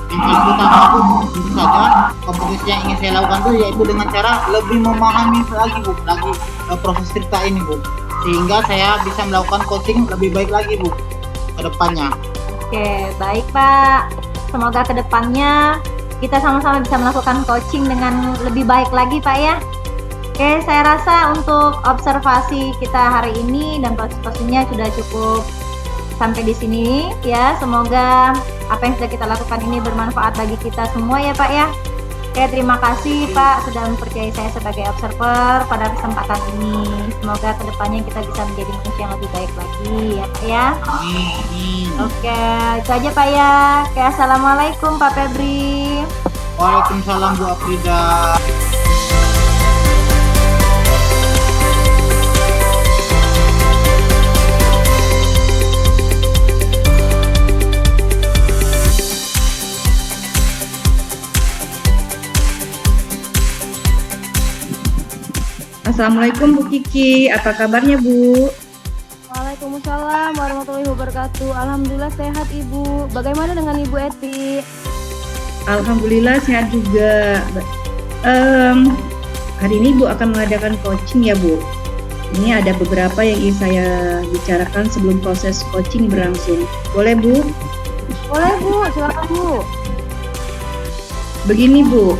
yang paling utama Bu, tentu saja kompetensi yang ingin saya lakukan itu yaitu dengan cara lebih memahami lagi Bu, proses cerita ini Bu, sehingga saya bisa melakukan coaching lebih baik lagi Bu ke depannya. Oke, baik Pak. Semoga ke depannya kita sama-sama bisa melakukan coaching dengan lebih baik lagi Pak ya. Oke, saya rasa untuk observasi kita hari ini dan proses-prosesnya sudah cukup sampai di sini ya. Semoga apa yang sudah kita lakukan ini bermanfaat bagi kita semua ya Pak ya. Oke, terima kasih Pak sudah mempercayai saya sebagai observer pada kesempatan ini. Semoga kedepannya kita bisa menjadi manusia yang lebih baik lagi ya Pak ya. Oke, itu aja Pak ya. Oke, assalamualaikum Pak Febri. Waalaikumsalam Bu Afrida. Assalamualaikum Bu Kiki, apa kabarnya Bu? Waalaikumsalam warahmatullahi wabarakatuh. Alhamdulillah sehat Ibu. Bagaimana dengan Ibu Eti? Alhamdulillah sehat juga. Hari ini Bu akan mengadakan coaching ya Bu. Ini ada beberapa yang ingin saya bicarakan sebelum proses coaching berlangsung. Boleh Bu? Boleh Bu, silakan Bu. Begini Bu,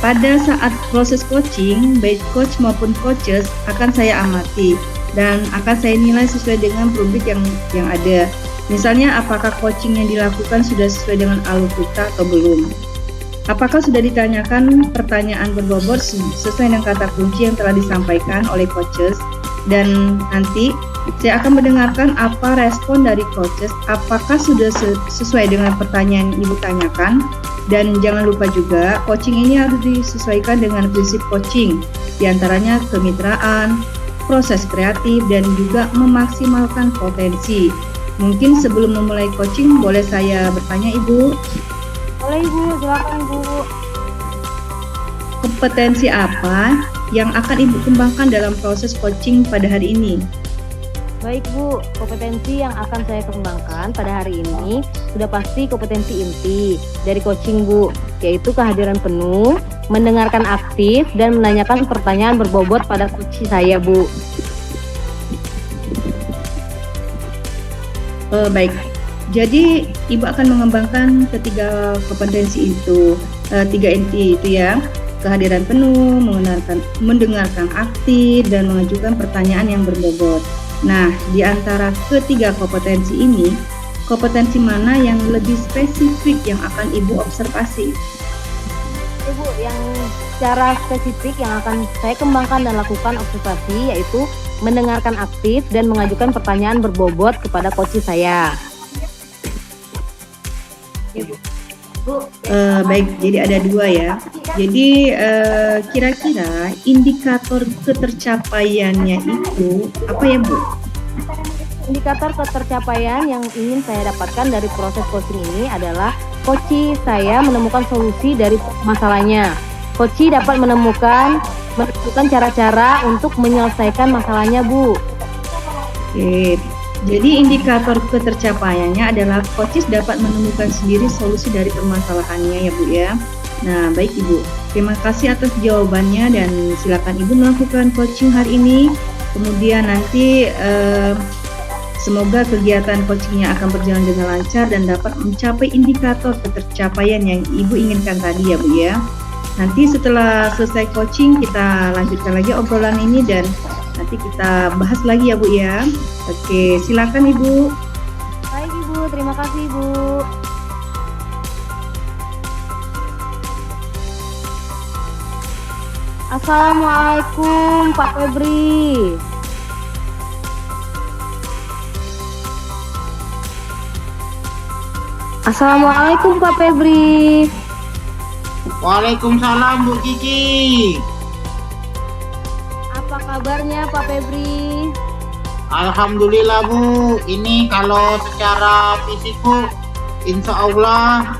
pada saat proses coaching, baik coach maupun coaches akan saya amati dan akan saya nilai sesuai dengan rubrik yang ada. Misalnya, apakah coaching yang dilakukan sudah sesuai dengan alur kita atau belum? Apakah sudah ditanyakan pertanyaan berbobot sesuai dengan kata kunci yang telah disampaikan oleh coaches? Dan nanti saya akan mendengarkan apa respon dari coaches, apakah sudah sesuai dengan pertanyaan yang Ibu tanyakan, Dan jangan lupa juga, coaching ini harus disesuaikan dengan prinsip coaching, diantaranya kemitraan, proses kreatif, dan juga memaksimalkan potensi. Mungkin sebelum memulai coaching, boleh saya bertanya Ibu, Boleh Ibu, silakan Ibu. kompetensi apa yang akan Ibu kembangkan dalam proses coaching pada hari ini? Baik Bu, kompetensi yang akan saya kembangkan pada hari ini sudah pasti kompetensi inti dari coaching Bu, yaitu kehadiran penuh, mendengarkan aktif, dan menanyakan pertanyaan berbobot pada coach saya Bu. Baik, jadi Ibu akan mengembangkan ketiga kompetensi itu, tiga inti itu ya, kehadiran penuh, mendengarkan aktif, dan mengajukan pertanyaan yang berbobot. Nah, di antara ketiga kompetensi ini, kompetensi mana yang lebih spesifik yang akan Ibu observasi? Ibu, yang secara spesifik yang akan saya kembangkan dan lakukan observasi yaitu mendengarkan aktif dan mengajukan pertanyaan berbobot kepada coach saya. Baik, jadi ada dua ya. Jadi kira-kira indikator ketercapaiannya itu apa ya Bu? Indikator ketercapaian yang ingin saya dapatkan dari proses coaching ini adalah coach saya menemukan solusi dari masalahnya. Coach dapat menemukan cara-cara untuk menyelesaikan masalahnya Bu. Oke. Jadi indikator ketercapaiannya adalah coaches dapat menemukan sendiri solusi dari permasalahannya ya Bu ya. Nah baik Ibu, terima kasih atas jawabannya dan silakan Ibu melakukan coaching hari ini. Kemudian nanti semoga kegiatan coachingnya akan berjalan dengan lancar dan dapat mencapai indikator ketercapaian yang Ibu inginkan tadi ya Bu ya. Nanti setelah selesai coaching kita lanjutkan lagi obrolan ini dan nanti kita bahas lagi ya Bu ya. Oke, silakan Ibu. Baik Ibu, terima kasih Ibu. Assalamualaikum Pak Febri. Assalamualaikum Pak Febri. Waalaikumsalam Bu Kiki. Apa kabarnya Pak Febri? Alhamdulillah Bu, ini kalau secara fisik Bu, insya Allah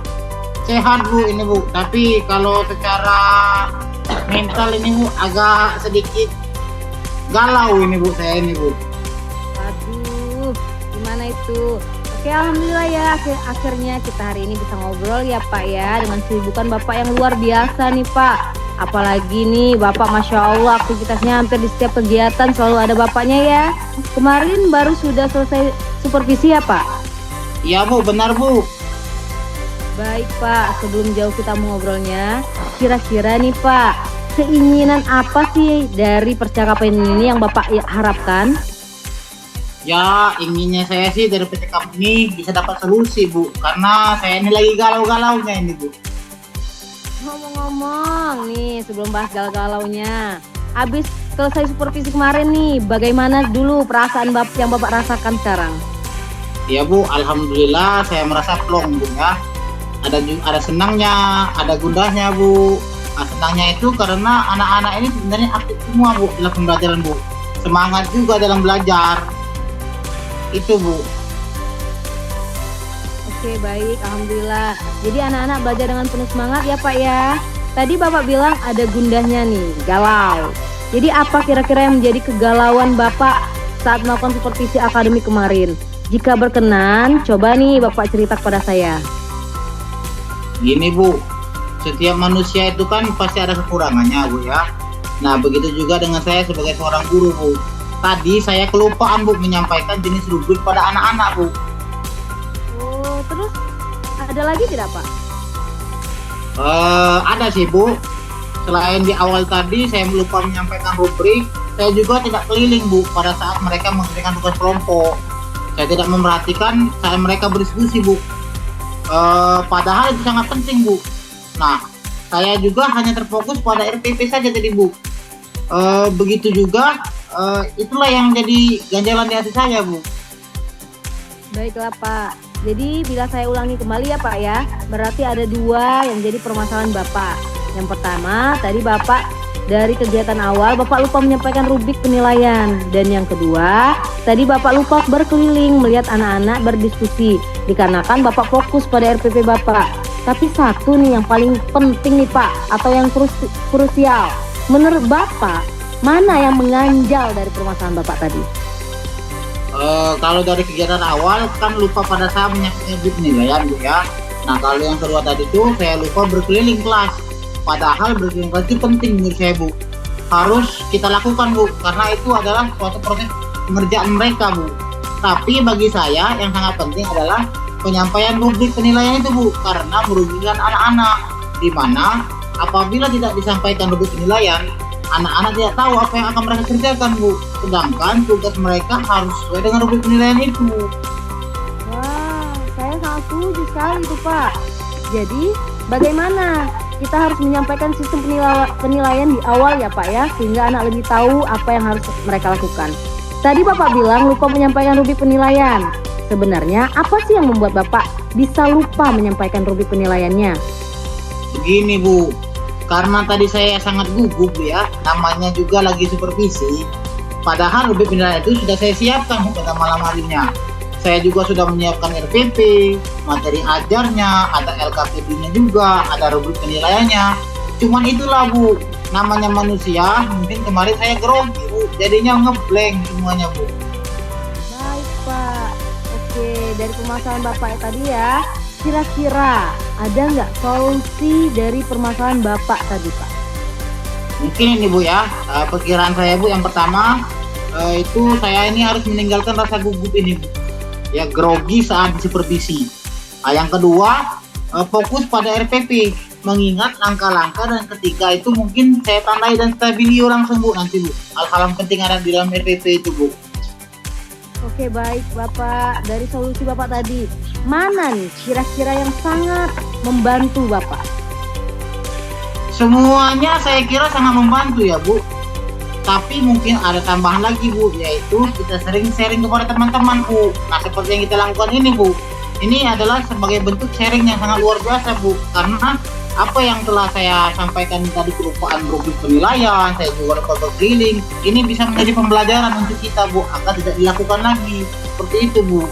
sehat Bu ini Bu. Tapi kalau secara mental ini Bu agak sedikit galau ini Bu saya ini Bu. Waduh, gimana itu? Oke, alhamdulillah ya akhirnya kita hari ini bisa ngobrol ya Pak ya dengan kesibukan Bapak yang luar biasa nih Pak. Apalagi nih Bapak Masya Allah aktivitasnya hampir di setiap kegiatan selalu ada Bapaknya ya. Kemarin baru sudah selesai supervisi ya Pak? Iya Bu, benar Bu. Baik Pak, sebelum jauh kita mengobrolnya, kira-kira nih Pak, keinginan apa sih dari percakapan ini yang Bapak harapkan? Ya, inginnya saya sih dari percakapan ini bisa dapat solusi Bu, karena saya ini lagi galau-galaunya ini Bu. Ngomong-ngomong nih, sebelum bahas galau-galaunya, habis selesai supervisi kemarin nih, bagaimana dulu perasaan yang Bapak rasakan sekarang? Ya Bu, alhamdulillah saya merasa plong Bu ya. Ada senangnya, ada gundahnya Bu. Nah, senangnya itu karena anak-anak ini sebenarnya aktif semua Bu dalam pembelajaran Bu. Semangat juga dalam belajar. Itu Bu. Oke baik, alhamdulillah. Jadi anak-anak belajar dengan penuh semangat ya Pak ya. Tadi Bapak bilang ada gundahnya nih, galau. Jadi apa kira-kira yang menjadi kegalauan Bapak saat melakukan supervisi akademik kemarin? Jika berkenan, coba nih Bapak cerita kepada saya. Gini Bu, setiap manusia itu kan pasti ada kekurangannya Bu ya. Nah begitu juga dengan saya sebagai seorang guru Bu. Tadi saya kelupaan Bu menyampaikan jenis rubrik pada anak-anak Bu. Oh, terus ada lagi tidak Pak? Ada sih Bu. Selain di awal tadi saya lupa menyampaikan rubrik, saya juga tidak keliling Bu pada saat mereka mengerjakan tugas kelompok. Saya tidak memperhatikan saat mereka berdiskusi Bu. Padahal itu sangat penting Bu. Nah, saya juga hanya terfokus pada RPP saja tadi Bu. Begitu juga itulah yang jadi ganjalan di hati saya Bu. Baiklah Pak, Jadi bila saya ulangi kembali ya Pak ya, berarti ada dua yang jadi permasalahan Bapak. Yang pertama, tadi Bapak dari kegiatan awal Bapak lupa menyampaikan rubrik penilaian. Dan yang kedua, tadi Bapak lupa berkeliling melihat anak-anak berdiskusi. Dikarenakan Bapak fokus pada RPP Bapak. Tapi satu nih yang paling penting nih Pak, atau yang krusial. Menurut Bapak, mana yang mengganjal dari permasalahan Bapak tadi? Kalau dari kegiatan awal kan lupa pada saat menyampaikan penilaian Bu ya. Nah kalau yang kedua tadi tuh saya lupa berkeliling kelas. Padahal berkeliling kelas itu penting menurut saya Bu. Harus kita lakukan Bu, karena itu adalah suatu proses pengerjaan mereka Bu. Tapi bagi saya yang sangat penting adalah penyampaian rubrik penilaian itu Bu, karena merugikan anak-anak. Di mana apabila tidak disampaikan rubrik penilaian, anak-anak tidak tahu apa yang akan mereka kerjakan Bu. Sedangkan tugas mereka harus sesuai dengan rubrik penilaian itu. Wah, saya sangat setuju sekali tuh Pak. Jadi bagaimana kita harus menyampaikan sistem penilaian di awal ya Pak ya, sehingga anak lebih tahu apa yang harus mereka lakukan. Tadi Bapak bilang lupa menyampaikan rubrik penilaian. Sebenarnya apa sih yang membuat Bapak bisa lupa menyampaikan rubrik penilaiannya? Begini Bu, karena tadi saya sangat gugup ya, namanya juga lagi supervisi. Padahal rubrik penilaian itu sudah saya siapkan pada malam harinya. Saya juga sudah menyiapkan RPP, materi ajarnya, ada LKPD-nya juga, ada rubrik penilaiannya. Cuman itulah Bu, namanya manusia, mungkin kemarin saya grogi Bu, jadinya ngeblank semuanya Bu. Baik Pak, oke, dari permasalahan Bapak tadi ya, kira-kira ada nggak solusi dari permasalahan Bapak tadi Pak? Mungkin ini Bu ya, perkiraan saya Bu, yang pertama itu saya ini harus meninggalkan rasa gugup ini Bu. Ya, grogi saat supervisi. Nah, yang kedua, fokus pada RPP, mengingat langkah-langkah, dan ketika itu mungkin saya tandai dan saya video langsung Bu nanti Bu. Hal-hal yang penting ada di dalam RPP itu Bu. Oke baik Bapak, dari solusi Bapak tadi, mana nih kira-kira yang sangat membantu Bapak? Semuanya saya kira sangat membantu ya Bu. Tapi mungkin ada tambahan lagi Bu, yaitu kita sering sharing kepada teman-teman Bu. Nah seperti yang kita lakukan ini Bu, ini adalah sebagai bentuk sharing yang sangat luar biasa Bu. Karena apa yang telah saya sampaikan tadi, kelupaan rubrik penilaian, saya juga lupa berkeliling, ini bisa menjadi pembelajaran untuk kita Bu, agar tidak dilakukan lagi. Seperti itu Bu.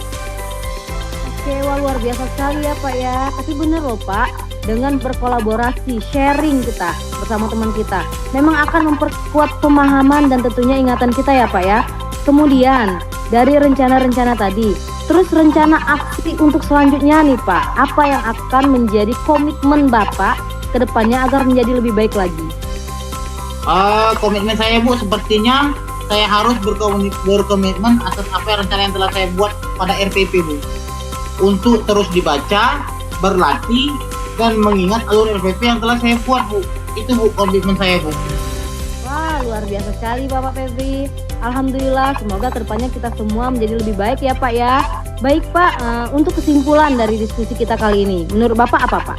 Oke, wah luar biasa sekali ya Pak ya. Tapi bener loh Pak, dengan berkolaborasi, sharing kita bersama teman kita, memang akan memperkuat pemahaman dan tentunya ingatan kita ya Pak ya. Kemudian dari rencana-rencana tadi, terus rencana aksi untuk selanjutnya nih Pak, apa yang akan menjadi komitmen Bapak ke depannya agar menjadi lebih baik lagi? Komitmen saya Bu, sepertinya saya harus berkomitmen atas apa rencana yang telah saya buat pada RPP Bu, untuk terus dibaca, berlatih, dan mengingat alur RPP yang telah saya buat Bu. Itu Bu komitmen saya Bu. Wah luar biasa sekali Bapak Febri. Alhamdulillah, semoga kedepannya kita semua menjadi lebih baik ya Pak ya. Baik Pak, untuk kesimpulan dari diskusi kita kali ini, menurut Bapak apa Pak?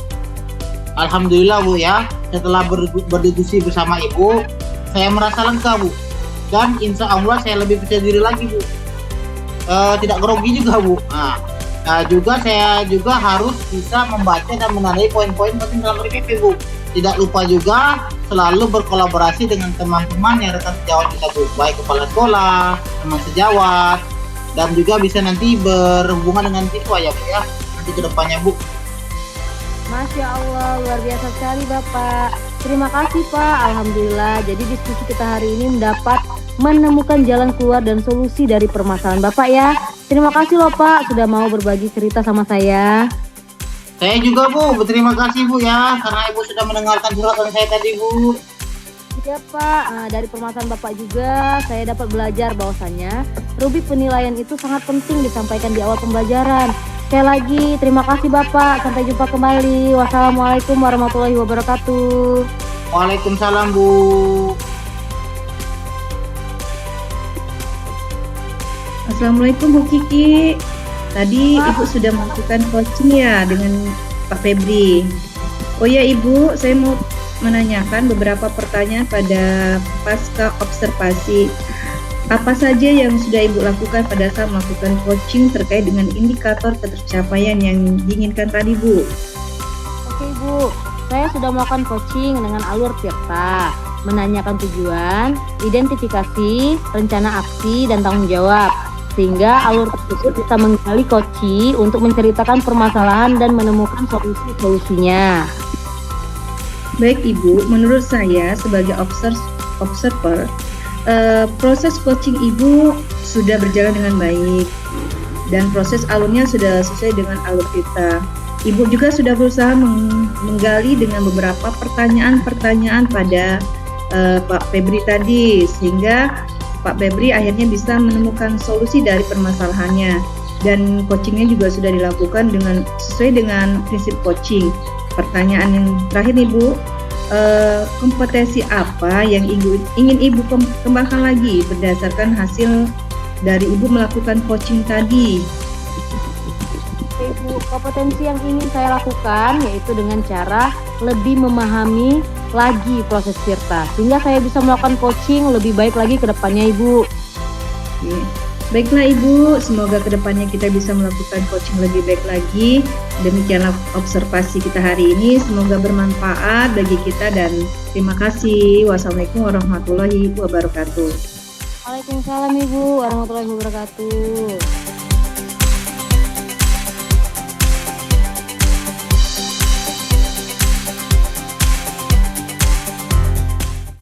Alhamdulillah Bu ya, setelah berdiskusi bersama Ibu, saya merasa lengkap Bu. Dan insya Allah saya lebih percaya diri lagi Bu. Tidak grogi juga Bu. Nah, juga saya juga harus bisa membaca dan menandai poin-poin penting dalam RPP Bu. Tidak lupa juga selalu berkolaborasi dengan teman-teman yang rekan sejawat kita Bu, baik kepala sekolah, teman sejawat, dan juga bisa nanti berhubungan dengan siswa ya Bu ya, nanti ke depannya Bu. Masya Allah, luar biasa sekali Bapak. Terima kasih Pak, Alhamdulillah. Jadi diskusi kita hari ini mendapat menemukan jalan keluar dan solusi dari permasalahan Bapak ya. Terima kasih loh Pak, sudah mau berbagi cerita sama saya. Saya juga Bu, berterima kasih Bu ya, karena Ibu sudah mendengarkan curhatan saya tadi Bu. Ya Pak, dari permasalahan Bapak juga saya dapat belajar bahwasannya rubrik penilaian itu sangat penting disampaikan di awal pembelajaran. Sekali lagi, terima kasih Bapak, sampai jumpa kembali. Wassalamualaikum warahmatullahi wabarakatuh. Waalaikumsalam Bu. Assalamualaikum Bu Kiki. Tadi Ibu sudah melakukan coaching ya dengan Pak Febri. Oh ya Ibu, saya mau menanyakan beberapa pertanyaan pada pasca observasi. Apa saja yang sudah Ibu lakukan pada saat melakukan coaching terkait dengan indikator ketercapaian yang diinginkan tadi, Bu? Oke Bu, saya sudah melakukan coaching dengan alur Tirta, menanyakan tujuan, identifikasi, rencana aksi, dan tanggung jawab. Sehingga alur tersebut bisa menggali coaching untuk menceritakan permasalahan dan menemukan solusi-solusinya. Baik Ibu, menurut saya sebagai observer, proses coaching Ibu sudah berjalan dengan baik dan proses alurnya sudah sesuai dengan alur kita. Ibu juga sudah berusaha menggali dengan beberapa pertanyaan-pertanyaan pada Pak Febri tadi, sehingga Pak Febri akhirnya bisa menemukan solusi dari permasalahannya, dan coachingnya juga sudah dilakukan sesuai dengan prinsip coaching. Pertanyaan yang terakhir nih Bu, kompetensi apa yang ingin Ibu kembangkan lagi berdasarkan hasil dari Ibu melakukan coaching tadi? Ibu, kompetensi yang ingin saya lakukan yaitu dengan cara lebih memahami lagi proses Tirta, sehingga saya bisa melakukan coaching lebih baik lagi ke depannya Ibu. Oke. Baiklah Ibu, semoga kedepannya kita bisa melakukan coaching lebih baik lagi. Demikianlah observasi kita hari ini, semoga bermanfaat bagi kita dan terima kasih. Wassalamualaikum warahmatullahi wabarakatuh. Waalaikumsalam Ibu warahmatullahi wabarakatuh.